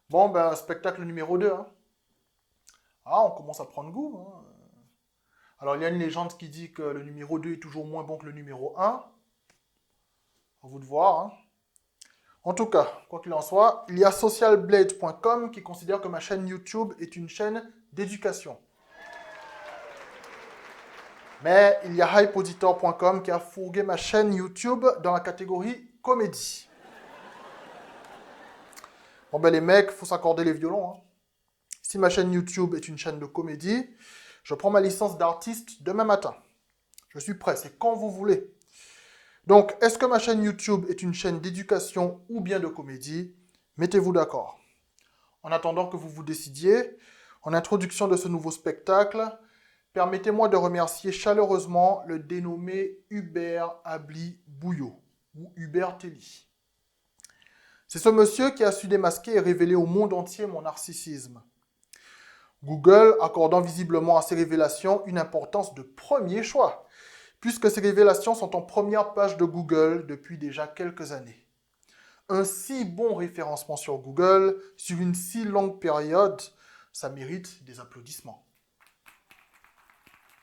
Bon, ben, spectacle numéro 2, hein. Ah, on commence à prendre goût, hein. Alors, il y a une légende qui dit que le numéro 2 est toujours moins bon que le numéro un. À vous de voir, hein. En tout cas, quoi qu'il en soit, il y a socialblade.com qui considère que ma chaîne YouTube est une chaîne d'éducation. Mais il y a hypeauditor.com qui a fourgué ma chaîne YouTube dans la catégorie comédie. Bon ben les mecs, faut s'accorder les violons, hein. Si ma chaîne YouTube est une chaîne de comédie, je prends ma licence d'artiste demain matin. Je suis prêt, c'est quand vous voulez. Donc, est-ce que ma chaîne YouTube est une chaîne d'éducation ou bien de comédie? Mettez-vous d'accord. En attendant que vous vous décidiez, en introduction de ce nouveau spectacle, permettez-moi de remercier chaleureusement le dénommé Hubert Abli Bouillot, ou Hubert Telly. C'est ce monsieur qui a su démasquer et révéler au monde entier mon narcissisme. Google accordant visiblement à ces révélations une importance de premier choix, puisque ces révélations sont en première page de Google depuis déjà quelques années. Un si bon référencement sur Google, sur une si longue période, ça mérite des applaudissements.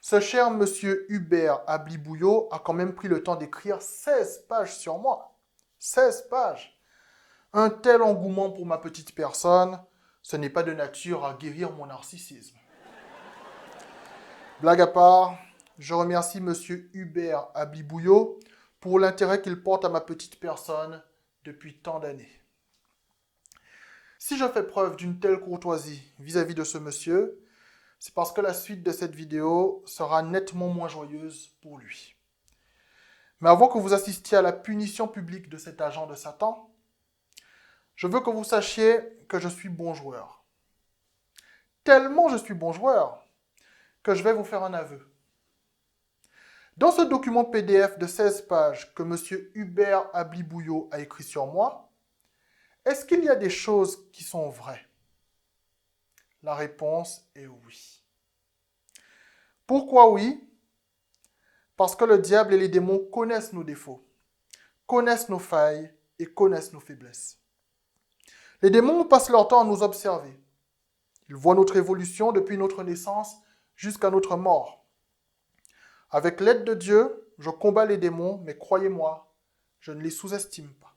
Ce cher monsieur Hubert Ablibouillot a quand même pris le temps d'écrire 16 pages sur moi. 16 pages. Un tel engouement pour ma petite personne, ce n'est pas de nature à guérir mon narcissisme. Blague à part, je remercie monsieur Hubert Ablibouillot pour l'intérêt qu'il porte à ma petite personne depuis tant d'années. Si je fais preuve d'une telle courtoisie vis-à-vis de ce monsieur, c'est parce que la suite de cette vidéo sera nettement moins joyeuse pour lui. Mais avant que vous assistiez à la punition publique de cet agent de Satan, je veux que vous sachiez que je suis bon joueur. Tellement je suis bon joueur que je vais vous faire un aveu. Dans ce document PDF de 16 pages que M. Hubert Ablibouillot a écrit sur moi, est-ce qu'il y a des choses qui sont vraies? La réponse est oui. Pourquoi oui? Parce que le diable et les démons connaissent nos défauts, connaissent nos failles et connaissent nos faiblesses. Les démons passent leur temps à nous observer. Ils voient notre évolution depuis notre naissance jusqu'à notre mort. Avec l'aide de Dieu, je combats les démons, mais croyez-moi, je ne les sous-estime pas.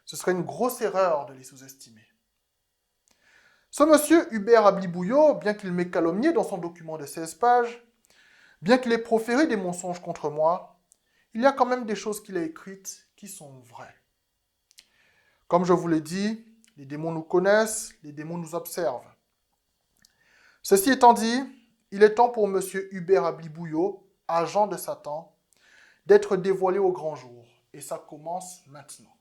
Ce serait une grosse erreur de les sous-estimer. Ce monsieur Hubert Ablibouillot, bien qu'il m'ait calomnié dans son document de 16 pages, bien qu'il ait proféré des mensonges contre moi, il y a quand même des choses qu'il a écrites qui sont vraies. Comme je vous l'ai dit, les démons nous connaissent, les démons nous observent. Ceci étant dit, il est temps pour monsieur Hubert Ablibouillot, agent de Satan, d'être dévoilé au grand jour. Et ça commence maintenant.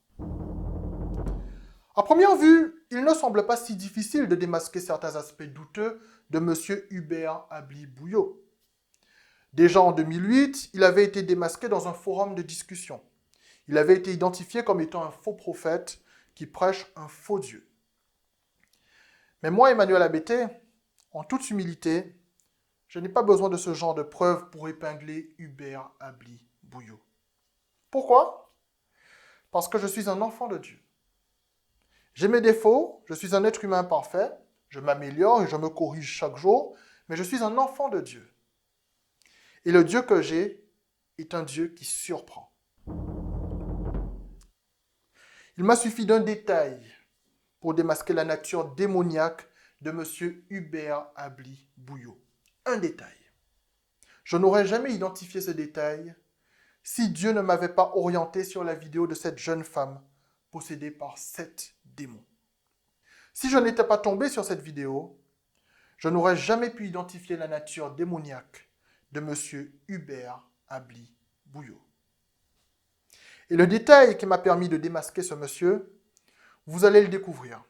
À première vue, il ne semble pas si difficile de démasquer certains aspects douteux de monsieur Hubert Ablibouillot. Déjà en 2008, il avait été démasqué dans un forum de discussion. Il avait été identifié comme étant un faux prophète qui prêche un faux Dieu. Mais moi, Emmanuel Abété, en toute humilité, je n'ai pas besoin de ce genre de preuves pour épingler Hubert Ablibouillot. Pourquoi? Parce que je suis un enfant de Dieu. J'ai mes défauts, je suis un être humain parfait, je m'améliore et je me corrige chaque jour, mais je suis un enfant de Dieu. Et le Dieu que j'ai est un Dieu qui surprend. Il m'a suffi d'un détail pour démasquer la nature démoniaque de M. Hubert Ablibouillot. Un détail. Je n'aurais jamais identifié ce détail si Dieu ne m'avait pas orienté sur la vidéo de cette jeune femme possédée par 7 démons. Si je n'étais pas tombé sur cette vidéo, je n'aurais jamais pu identifier la nature démoniaque de M. Hubert Ablibouillot. Et le détail qui m'a permis de démasquer ce monsieur, vous allez le découvrir.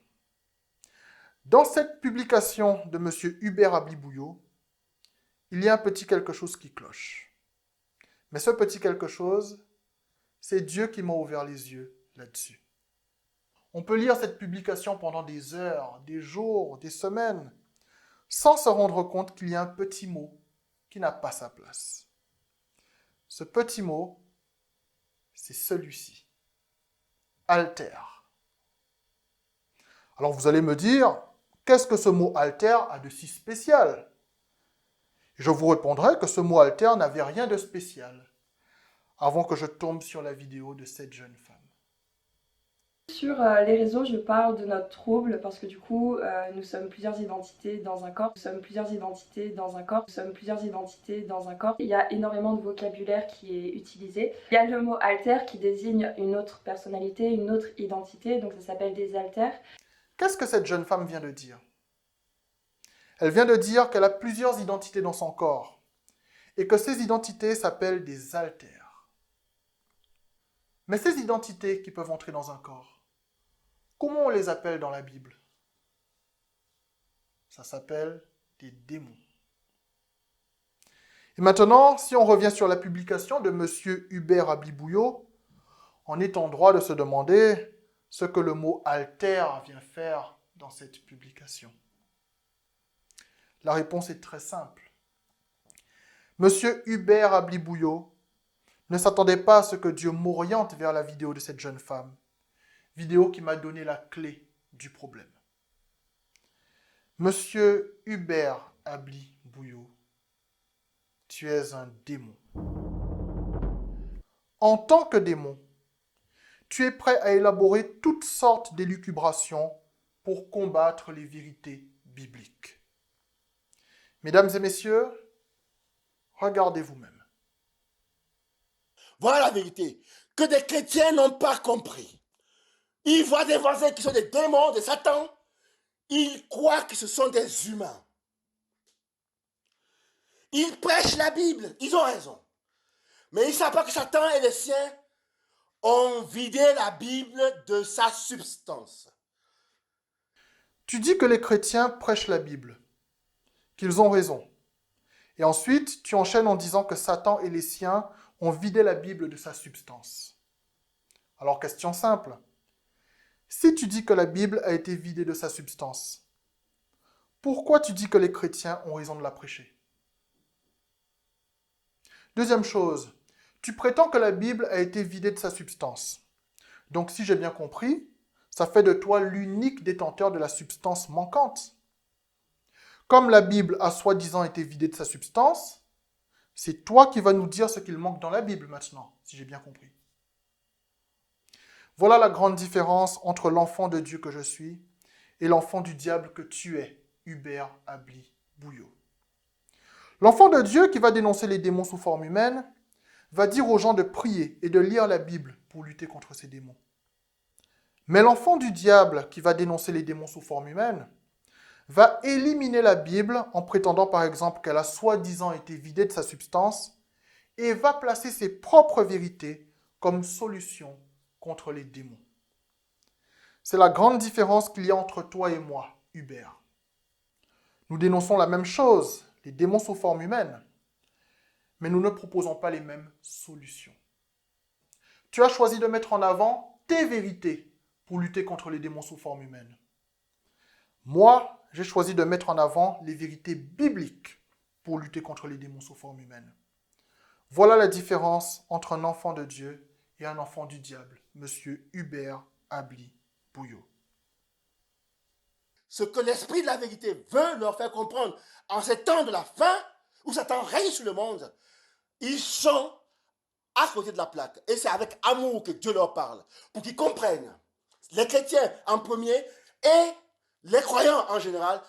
Dans cette publication de M. Hubert Ablibouillot, il y a un petit quelque chose qui cloche. Mais ce petit quelque chose, c'est Dieu qui m'a ouvert les yeux là-dessus. On peut lire cette publication pendant des heures, des jours, des semaines, sans se rendre compte qu'il y a un petit mot qui n'a pas sa place. Ce petit mot, c'est celui-ci. Alter. Alors vous allez me dire, qu'est-ce que ce mot alter a de si spécial? Je vous répondrai que ce mot alter n'avait rien de spécial, avant que je tombe sur la vidéo de cette jeune femme. Sur les réseaux, je parle de notre trouble parce que du coup, nous sommes plusieurs identités dans un corps. Nous sommes plusieurs identités dans un corps. Nous sommes plusieurs identités dans un corps. Il y a énormément de vocabulaire qui est utilisé. Il y a le mot alter qui désigne une autre personnalité, une autre identité, donc ça s'appelle des alters. Qu'est-ce que cette jeune femme vient de dire? Elle vient de dire qu'elle a plusieurs identités dans son corps et que ces identités s'appellent des alters. Mais ces identités qui peuvent entrer dans un corps, comment on les appelle dans la Bible? Ça s'appelle des démons. Et maintenant, si on revient sur la publication de M. Hubert Abli-Bouillot, on est en droit de se demander ce que le mot alter vient faire dans cette publication. La réponse est très simple. M. Hubert Abli-Bouillot ne s'attendait pas à ce que Dieu m'oriente vers la vidéo de cette jeune femme, vidéo qui m'a donné la clé du problème. Monsieur Hubert Abli-Bouillot, tu es un démon. En tant que démon, tu es prêt à élaborer toutes sortes d'élucubrations pour combattre les vérités bibliques. Mesdames et messieurs, regardez vous-même. Voilà la vérité, que des chrétiens n'ont pas compris. Ils voient des voisins qui sont des démons, des satans. Ils croient que ce sont des humains. Ils prêchent la Bible, ils ont raison. Mais ils ne savent pas que Satan et les siens ont vidé la Bible de sa substance. Tu dis que les chrétiens prêchent la Bible, qu'ils ont raison. Et ensuite, tu enchaînes en disant que Satan et les siens ont vidé la Bible de sa substance. Alors, question simple. Si tu dis que la Bible a été vidée de sa substance, pourquoi tu dis que les chrétiens ont raison de la prêcher? Deuxième chose, tu prétends que la Bible a été vidée de sa substance. Donc, si j'ai bien compris, ça fait de toi l'unique détenteur de la substance manquante. Comme la Bible a soi-disant été vidée de sa substance, c'est toi qui vas nous dire ce qu'il manque dans la Bible maintenant, si j'ai bien compris. Voilà la grande différence entre l'enfant de Dieu que je suis et l'enfant du diable que tu es, Hubert Abli-Bouillot. L'enfant de Dieu qui va dénoncer les démons sous forme humaine va dire aux gens de prier et de lire la Bible pour lutter contre ces démons. Mais l'enfant du diable qui va dénoncer les démons sous forme humaine va éliminer la Bible en prétendant par exemple qu'elle a soi-disant été vidée de sa substance et va placer ses propres vérités comme solution contre les démons. C'est la grande différence qu'il y a entre toi et moi, Hubert. Nous dénonçons la même chose, les démons sous forme humaine, mais nous ne proposons pas les mêmes solutions. Tu as choisi de mettre en avant tes vérités pour lutter contre les démons sous forme humaine. Moi, j'ai choisi de mettre en avant les vérités bibliques pour lutter contre les démons sous forme humaine. Voilà la différence entre un enfant de Dieu et un enfant du diable, Monsieur Hubert Abli-Bouillot. Ce que l'esprit de la vérité veut leur faire comprendre en ces temps de la fin, où Satan règne sur le monde, ils sont à côté de la plaque. Et c'est avec amour que Dieu leur parle, pour qu'ils comprennent, les chrétiens en premier, et les croyants en général,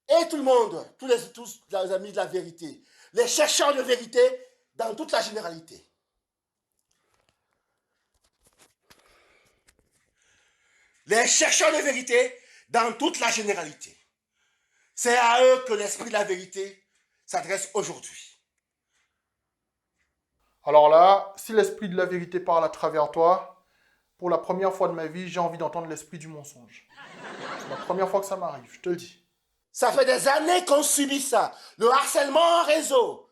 et tout le monde, tous les amis de la vérité, les chercheurs de vérité dans toute la généralité. Les chercheurs de vérité dans toute la généralité. C'est à eux que l'esprit de la vérité s'adresse aujourd'hui. Alors là, si l'esprit de la vérité parle à travers toi, pour la première fois de ma vie, j'ai envie d'entendre l'esprit du mensonge. C'est la première fois que ça m'arrive, je te le dis. Ça fait des années qu'on subit ça. Le harcèlement en réseau.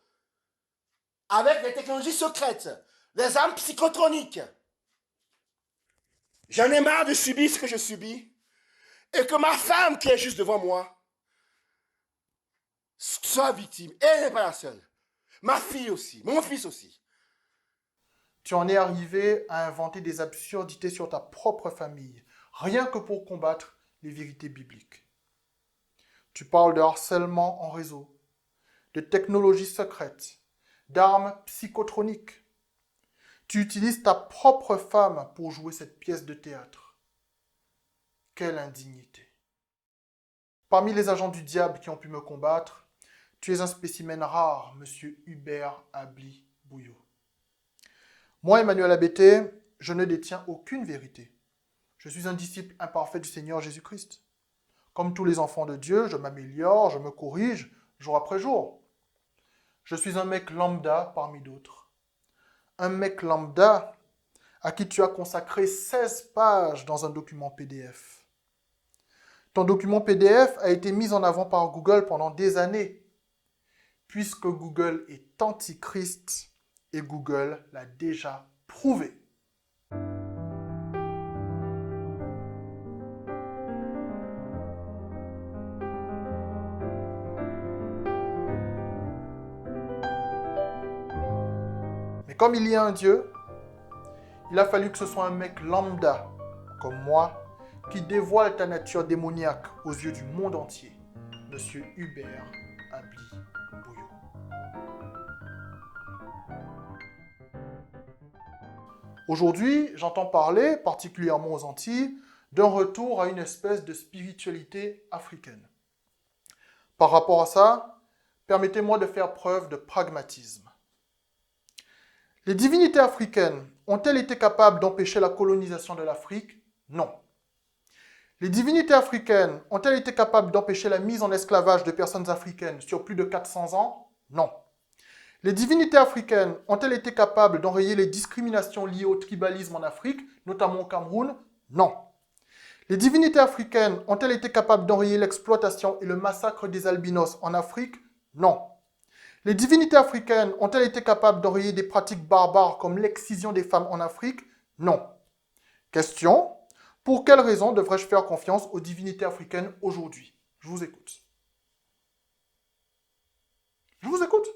Avec les technologies secrètes. Les armes psychotroniques. J'en ai marre de subir ce que je subis. Et que ma femme qui est juste devant moi soit victime. Et elle n'est pas la seule. Ma fille aussi. Mon fils aussi. Tu en es arrivé à inventer des absurdités sur ta propre famille, rien que pour combattre les vérités bibliques. Tu parles de harcèlement en réseau, de technologies secrètes, d'armes psychotroniques. Tu utilises ta propre femme pour jouer cette pièce de théâtre. Quelle indignité! Parmi les agents du diable qui ont pu me combattre, tu es un spécimen rare, monsieur Hubert Abli Bouillot. Moi, Emmanuel Abété, je ne détiens aucune vérité. Je suis un disciple imparfait du Seigneur Jésus-Christ. Comme tous les enfants de Dieu, je m'améliore, je me corrige jour après jour. Je suis un mec lambda parmi d'autres. Un mec lambda à qui tu as consacré 16 pages dans un document PDF. Ton document PDF a été mis en avant par Google pendant des années, puisque Google est antichrist et Google l'a déjà prouvé. Mais comme il y a un Dieu, il a fallu que ce soit un mec lambda, comme moi, qui dévoile ta nature démoniaque aux yeux du monde entier, monsieur Hubert Abli Bouillot. Aujourd'hui, j'entends parler, particulièrement aux Antilles, d'un retour à une espèce de spiritualité africaine. Par rapport à ça, permettez-moi de faire preuve de pragmatisme. Les divinités africaines ont-elles été capables d'empêcher la colonisation de l'Afrique? Non. Les divinités africaines ont-elles été capables d'empêcher la mise en esclavage de personnes africaines sur plus de 400 ans? Non. Les divinités africaines ont-elles été capables d'enrayer les discriminations liées au tribalisme en Afrique, notamment au Cameroun? Non. Les divinités africaines ont-elles été capables d'enrayer l'exploitation et le massacre des albinos en Afrique? Non. Les divinités africaines ont-elles été capables d'enrayer des pratiques barbares comme l'excision des femmes en Afrique? Non. Question: pour quelle raison devrais-je faire confiance aux divinités africaines aujourd'hui? Je vous écoute. Je vous écoute.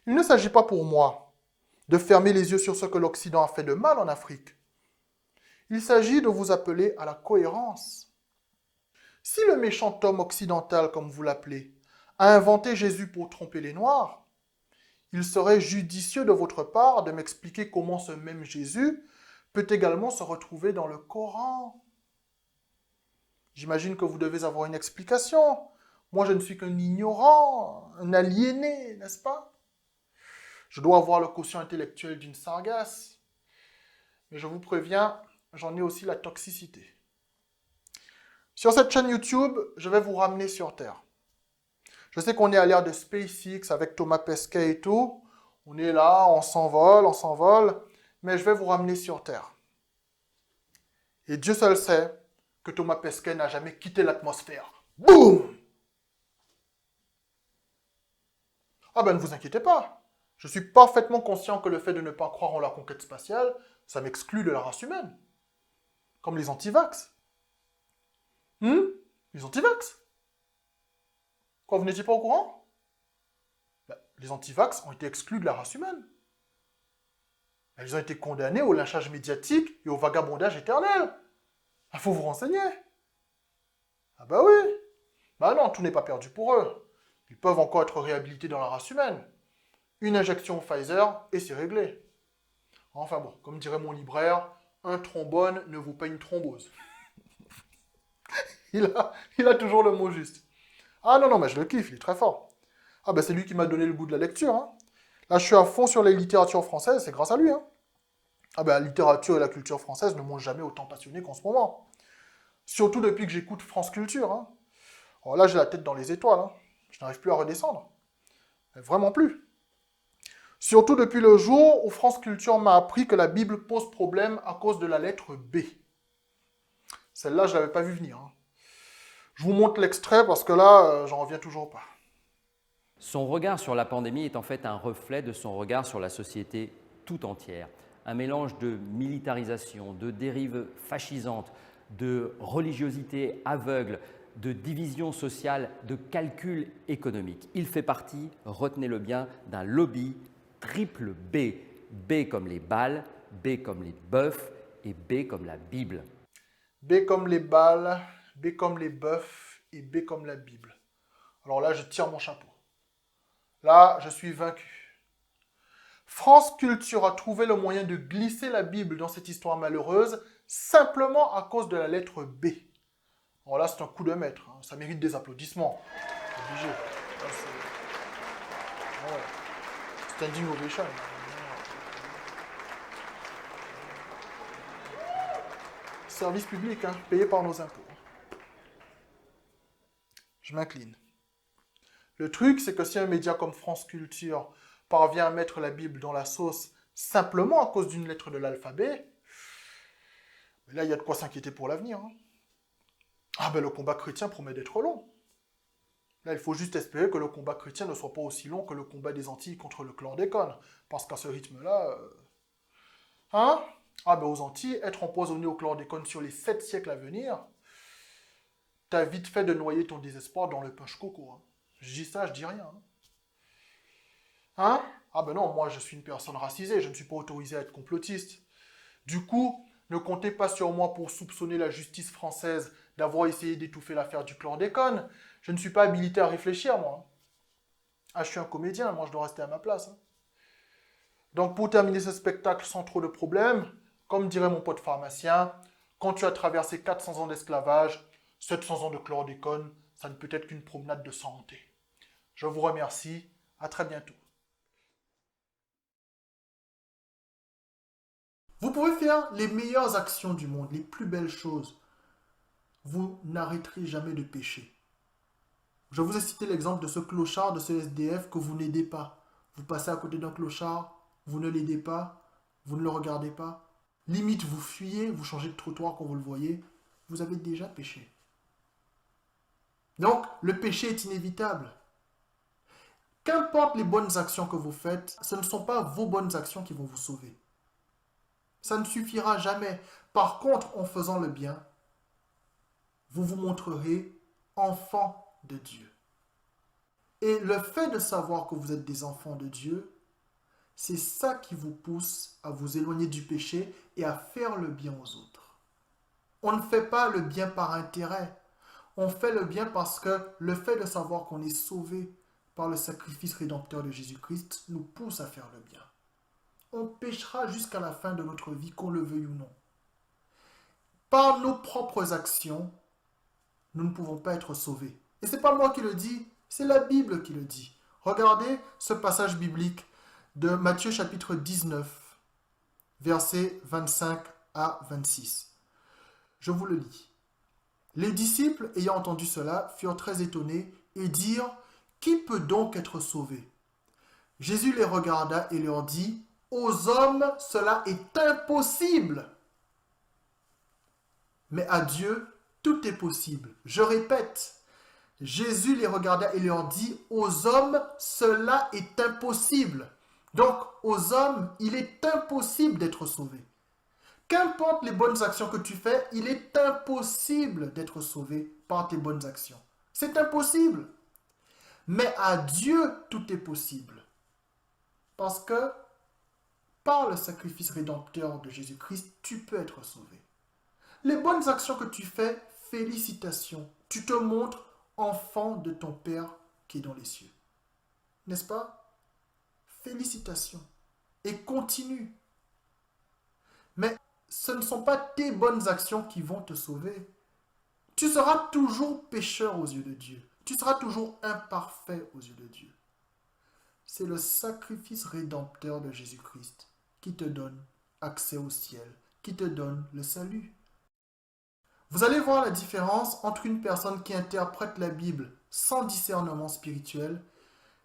Il ne s'agit pas pour moi de fermer les yeux sur ce que l'Occident a fait de mal en Afrique. Il s'agit de vous appeler à la cohérence. Si le méchant homme occidental, comme vous l'appelez, a inventé Jésus pour tromper les Noirs, il serait judicieux de votre part de m'expliquer comment ce même Jésus peut également se retrouver dans le Coran. J'imagine que vous devez avoir une explication. Moi, je ne suis qu'un ignorant, un aliéné, n'est-ce pas? Je dois avoir le quotient intellectuel d'une sargasse. Mais je vous préviens, j'en ai aussi la toxicité. Sur cette chaîne YouTube, je vais vous ramener sur Terre. Je sais qu'on est à l'ère de SpaceX avec Thomas Pesquet et tout. On est là, on s'envole, mais je vais vous ramener sur Terre. Et Dieu seul sait que Thomas Pesquet n'a jamais quitté l'atmosphère. Boum! Ah ben ne vous inquiétez pas. Je suis parfaitement conscient que le fait de ne pas croire en la conquête spatiale, ça m'exclut de la race humaine. Comme les antivax. Les antivax? Quoi, vous n'étiez pas au courant? Ben, les antivax ont été exclus de la race humaine. Ils ont été condamnés au lynchage médiatique et au vagabondage éternel. Il faut vous renseigner. Ah bah oui. Bah non, tout n'est pas perdu pour eux. Ils peuvent encore être réhabilités dans la race humaine. Une injection Pfizer et c'est réglé. Enfin bon, comme dirait mon libraire, un trombone ne vaut pas une thrombose. il a toujours le mot juste. Ah non, mais je le kiffe, il est très fort. Ah ben c'est lui qui m'a donné le goût de la lecture. Hein. Là, je suis à fond sur les littératures françaises, c'est grâce à lui. Hein. Ah ben la littérature et la culture française ne m'ont jamais autant passionné qu'en ce moment. Surtout depuis que j'écoute France Culture. Hein. Alors là, j'ai la tête dans les étoiles. Hein. Je n'arrive plus à redescendre. Mais vraiment plus. Surtout depuis le jour où France Culture m'a appris que la Bible pose problème à cause de la lettre B. Celle-là, je ne l'avais pas vue venir. Hein. Je vous montre l'extrait parce que là, j'en reviens toujours pas. Son regard sur la pandémie est en fait un reflet de son regard sur la société tout entière. Un mélange de militarisation, de dérives fascisantes, de religiosité aveugle, de division sociale, de calcul économique. Il fait partie, retenez-le bien, d'un lobby triple B. B comme les balles, B comme les bœufs et B comme la Bible. B comme les balles, B comme les bœufs et B comme la Bible. Alors là, je tire mon chapeau. Là, je suis vaincu. France Culture a trouvé le moyen de glisser la Bible dans cette histoire malheureuse simplement à cause de la lettre B. Alors là, c'est un coup de maître. Hein. Ça mérite des applaudissements. C'est obligé. Là, ouais. Standing ovation. Service public, hein, payé par nos impôts. Je m'incline. Le truc, c'est que si un média comme France Culture parvient à mettre la Bible dans la sauce simplement à cause d'une lettre de l'alphabet, là, il y a de quoi s'inquiéter pour l'avenir. Hein. Ah ben, le combat chrétien promet d'être long. Là, il faut juste espérer que le combat chrétien ne soit pas aussi long que le combat des Antilles contre le chlordécone. Parce qu'à ce rythme-là... Hein? Ah ben, aux Antilles, être empoisonné au chlordécone sur les 7 siècles à venir, t'as vite fait de noyer ton désespoir dans le punch coco. Hein. Je dis ça, je dis rien. Hein? Ah ben non, moi je suis une personne racisée, je ne suis pas autorisé à être complotiste. Du coup, ne comptez pas sur moi pour soupçonner la justice française d'avoir essayé d'étouffer l'affaire du chlordécone. Je ne suis pas habilité à réfléchir, moi. Ah, je suis un comédien, moi je dois rester à ma place. Hein. Donc pour terminer ce spectacle sans trop de problèmes, comme dirait mon pote pharmacien, quand tu as traversé 400 ans d'esclavage, 700 ans de chlordécone, ça ne peut être qu'une promenade de santé. Je vous remercie, à très bientôt. Vous pouvez faire les meilleures actions du monde, les plus belles choses. Vous n'arrêterez jamais de pécher. Je vous ai cité l'exemple de ce clochard, de ce SDF que vous n'aidez pas. Vous passez à côté d'un clochard, vous ne l'aidez pas, vous ne le regardez pas. Limite, vous fuyez, vous changez de trottoir quand vous le voyez. Vous avez déjà péché. Donc, le péché est inévitable. Qu'importe les bonnes actions que vous faites, ce ne sont pas vos bonnes actions qui vont vous sauver. Ça ne suffira jamais. Par contre, en faisant le bien, vous vous montrerez enfant de Dieu. Et le fait de savoir que vous êtes des enfants de Dieu, c'est ça qui vous pousse à vous éloigner du péché et à faire le bien aux autres. On ne fait pas le bien par intérêt. On fait le bien parce que le fait de savoir qu'on est sauvé par le sacrifice rédempteur de Jésus-Christ nous pousse à faire le bien. On péchera jusqu'à la fin de notre vie, qu'on le veuille ou non. Par nos propres actions, nous ne pouvons pas être sauvés. Et ce n'est pas moi qui le dis, c'est la Bible qui le dit. Regardez ce passage biblique de Matthieu chapitre 19, versets 25 à 26. Je vous le lis. Les disciples, ayant entendu cela, furent très étonnés et dirent « Qui peut donc être sauvé ?» Jésus les regarda et leur dit « Aux hommes, cela est impossible, mais à Dieu, tout est possible. » Je répète, Jésus les regarda et leur dit « Aux hommes, cela est impossible. » Donc, aux hommes, il est impossible d'être sauvé. Qu'importe les bonnes actions que tu fais, il est impossible d'être sauvé par tes bonnes actions. C'est impossible. Mais à Dieu, tout est possible. Parce que par le sacrifice rédempteur de Jésus-Christ, tu peux être sauvé. Les bonnes actions que tu fais, félicitations. Tu te montres enfant de ton Père qui est dans les cieux. N'est-ce pas? Félicitations. Et continue. Mais ce ne sont pas tes bonnes actions qui vont te sauver. Tu seras toujours pécheur aux yeux de Dieu. Tu seras toujours imparfait aux yeux de Dieu. C'est le sacrifice rédempteur de Jésus-Christ qui te donne accès au ciel, qui te donne le salut. Vous allez voir la différence entre une personne qui interprète la Bible sans discernement spirituel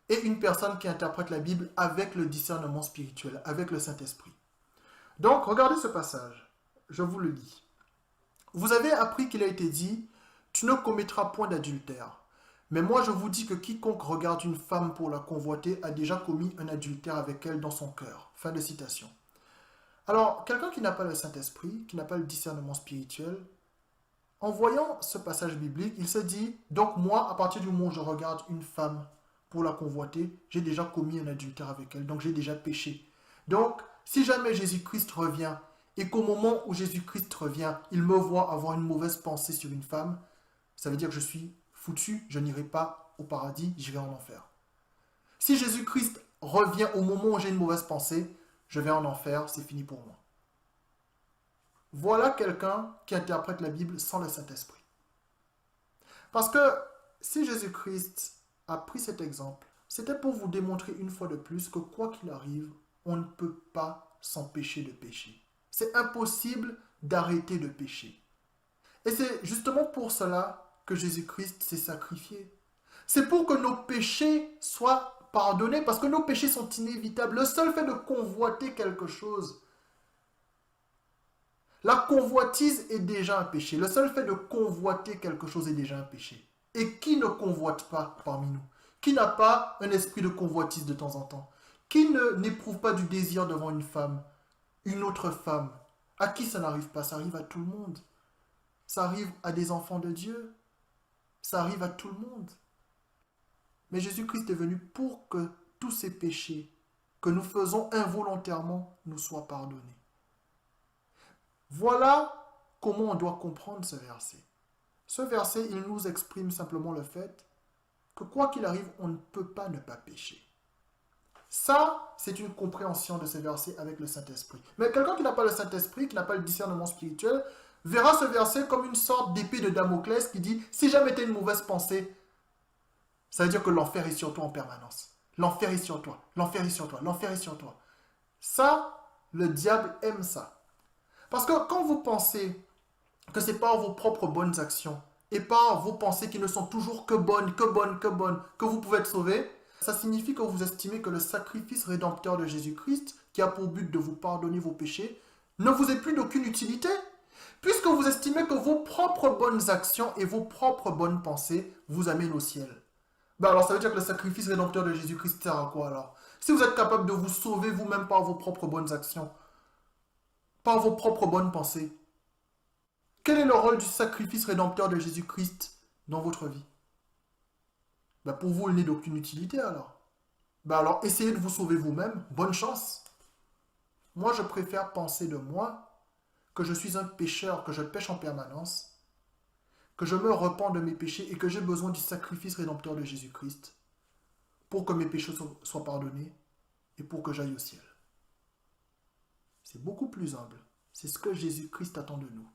et une personne qui interprète la Bible avec le discernement spirituel, avec le Saint-Esprit. Donc, regardez ce passage. Je vous le lis. Vous avez appris qu'il a été dit « Tu ne commettras point d'adultère. Mais moi, je vous dis que quiconque regarde une femme pour la convoiter a déjà commis un adultère avec elle dans son cœur. » Fin de citation. Alors, quelqu'un qui n'a pas le Saint-Esprit, qui n'a pas le discernement spirituel, En voyant ce passage biblique, il se dit, donc moi, à partir du moment où je regarde une femme pour la convoiter, j'ai déjà commis un adultère avec elle, donc j'ai déjà péché. Donc, si jamais Jésus-Christ revient, et qu'au moment où Jésus-Christ revient, il me voit avoir une mauvaise pensée sur une femme, ça veut dire que je suis foutu, je n'irai pas au paradis, j'irai en enfer. Si Jésus-Christ revient au moment où j'ai une mauvaise pensée, je vais en enfer, c'est fini pour moi. Voilà quelqu'un qui interprète la Bible sans le Saint-Esprit. Parce que si Jésus-Christ a pris cet exemple, c'était pour vous démontrer une fois de plus que quoi qu'il arrive, on ne peut pas s'empêcher de pécher. C'est impossible d'arrêter de pécher. Et c'est justement pour cela que Jésus-Christ s'est sacrifié. C'est pour que nos péchés soient pardonnés, parce que nos péchés sont inévitables. Le seul fait de convoiter quelque chose, la convoitise est déjà un péché. Le seul fait de convoiter quelque chose est déjà un péché. Et qui ne convoite pas parmi nous? Qui n'a pas un esprit de convoitise de temps en temps? Qui n'éprouve pas du désir devant une autre femme? À qui ça n'arrive pas? Ça arrive à tout le monde. Ça arrive à des enfants de Dieu. Ça arrive à tout le monde. Mais Jésus-Christ est venu pour que tous ces péchés que nous faisons involontairement nous soient pardonnés. Voilà comment on doit comprendre ce verset. Ce verset, il nous exprime simplement le fait que quoi qu'il arrive, on ne peut pas ne pas pécher. Ça, c'est une compréhension de ce verset avec le Saint-Esprit. Mais quelqu'un qui n'a pas le Saint-Esprit, qui n'a pas le discernement spirituel, verra ce verset comme une sorte d'épée de Damoclès qui dit « Si jamais tu as une mauvaise pensée, ça veut dire que l'enfer est sur toi en permanence. L'enfer est sur toi, l'enfer est sur toi, l'enfer est sur toi. » Ça, le diable aime ça. Parce que quand vous pensez que c'est par vos propres bonnes actions et par vos pensées qui ne sont toujours que bonnes, que vous pouvez être sauvé, ça signifie que vous estimez que le sacrifice rédempteur de Jésus-Christ, qui a pour but de vous pardonner vos péchés, ne vous est plus d'aucune utilité. Puisque vous estimez que vos propres bonnes actions et vos propres bonnes pensées vous amènent au ciel. Ben alors ça veut dire que le sacrifice rédempteur de Jésus-Christ sert à quoi alors? Si vous êtes capable de vous sauver vous-même par vos propres bonnes actions, par vos propres bonnes pensées, quel est le rôle du sacrifice rédempteur de Jésus-Christ dans votre vie? Ben pour vous, il n'est d'aucune utilité alors. Ben alors essayez de vous sauver vous-même, bonne chance. Moi je préfère penser de moi que je suis un pécheur, que je pêche en permanence, que je me repens de mes péchés et que j'ai besoin du sacrifice rédempteur de Jésus-Christ pour que mes péchés soient pardonnés et pour que j'aille au ciel. C'est beaucoup plus humble. C'est ce que Jésus-Christ attend de nous.